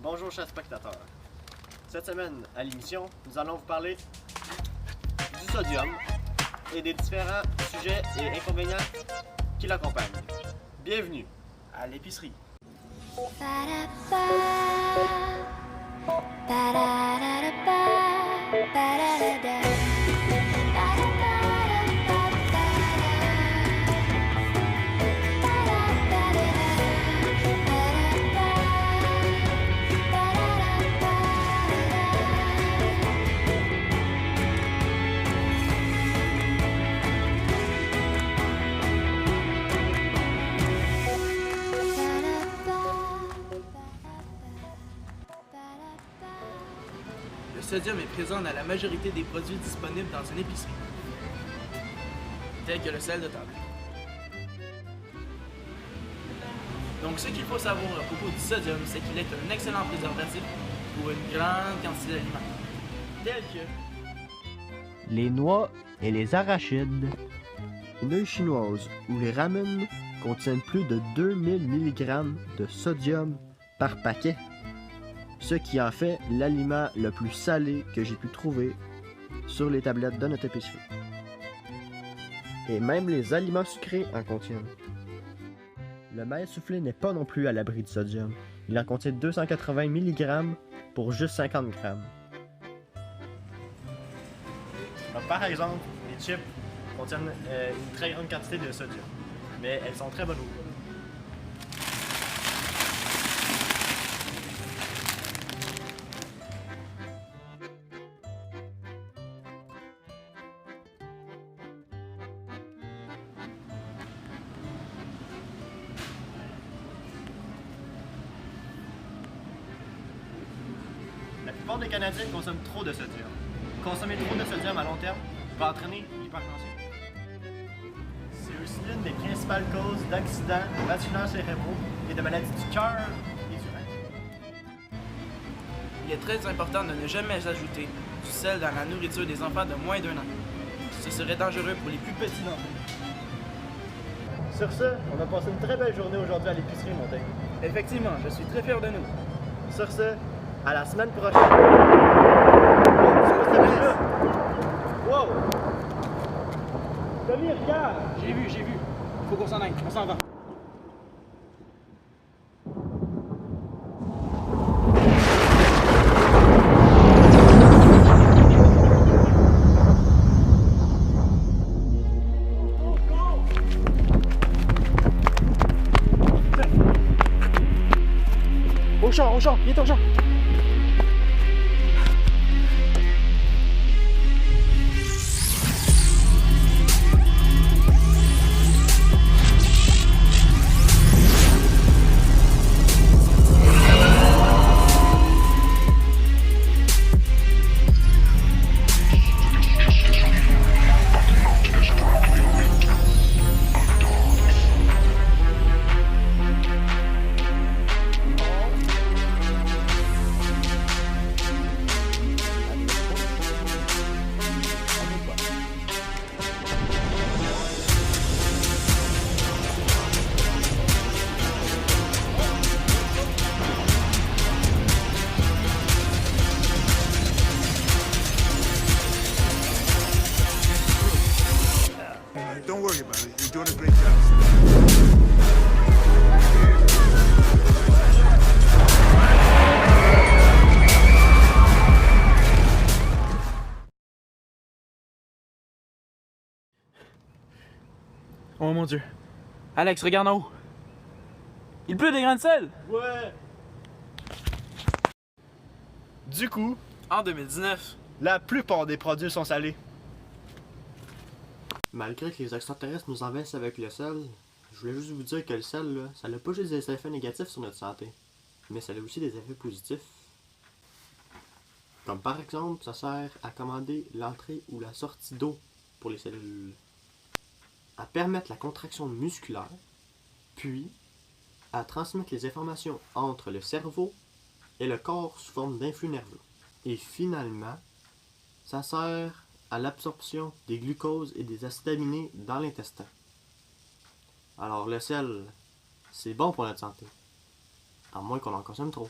Bonjour chers spectateurs. Cette semaine à l'émission, nous allons vous parler du sodium et des différents sujets et inconvénients qui l'accompagnent. Bienvenue à l'épicerie. Le sodium est présent dans la majorité des produits disponibles dans une épicerie, tels que le sel de table. Donc ce qu'il faut savoir à propos du sodium, c'est qu'il est un excellent préservatif pour une grande quantité d'aliments, tels que les noix et les arachides. Les nouilles chinoises ou les ramen contiennent plus de 2000 mg de sodium par paquet, ce qui en fait l'aliment le plus salé que j'ai pu trouver sur les tablettes de notre épicerie. Et même les aliments sucrés en contiennent. Le maïs soufflé n'est pas non plus à l'abri de sodium. Il en contient 280 mg pour juste 50 g. Donc, par exemple, les chips contiennent une très grande quantité de sodium, mais elles sont très bonnes au goût. La plupart des Canadiens consomment trop de sodium. Consommer trop de sodium à long terme peut entraîner l'hypertension. C'est aussi l'une des principales causes d'accidents vasculaires cérébraux et de maladies du cœur et du rein. il est très important de ne jamais ajouter du sel dans la nourriture des enfants de moins d'1 an. Ce serait dangereux pour les plus petits d'entre eux. Sur ce, on a passé une très belle journée aujourd'hui à l'épicerie Montaigne. Effectivement, je suis très fier de nous. Sur ce, à la semaine prochaine. Wow! Tommy, regarde! J'ai vu. Faut qu'on s'en aille, on s'en va. Au champ, viens au champ. Don't worry about it. You're doing a great job. Oh mon Dieu. Alex, regarde en haut. Il pleut des grains de sel. Ouais! Du coup, En 2019. la plupart des produits sont salés. Malgré que les extraterrestres nous envahissent avec le sel, je voulais juste vous dire que le sel, là, ça n'a pas juste des effets négatifs sur notre santé, mais ça a aussi des effets positifs. Comme par exemple, ça sert à commander l'entrée ou la sortie d'eau pour les cellules, à permettre la contraction musculaire, puis à transmettre les informations entre le cerveau et le corps sous forme d'influx nerveux. Et finalement, ça sert à l'absorption des glucoses et des acides aminés dans l'intestin. Alors le sel, c'est bon pour notre santé, à moins qu'on en consomme trop.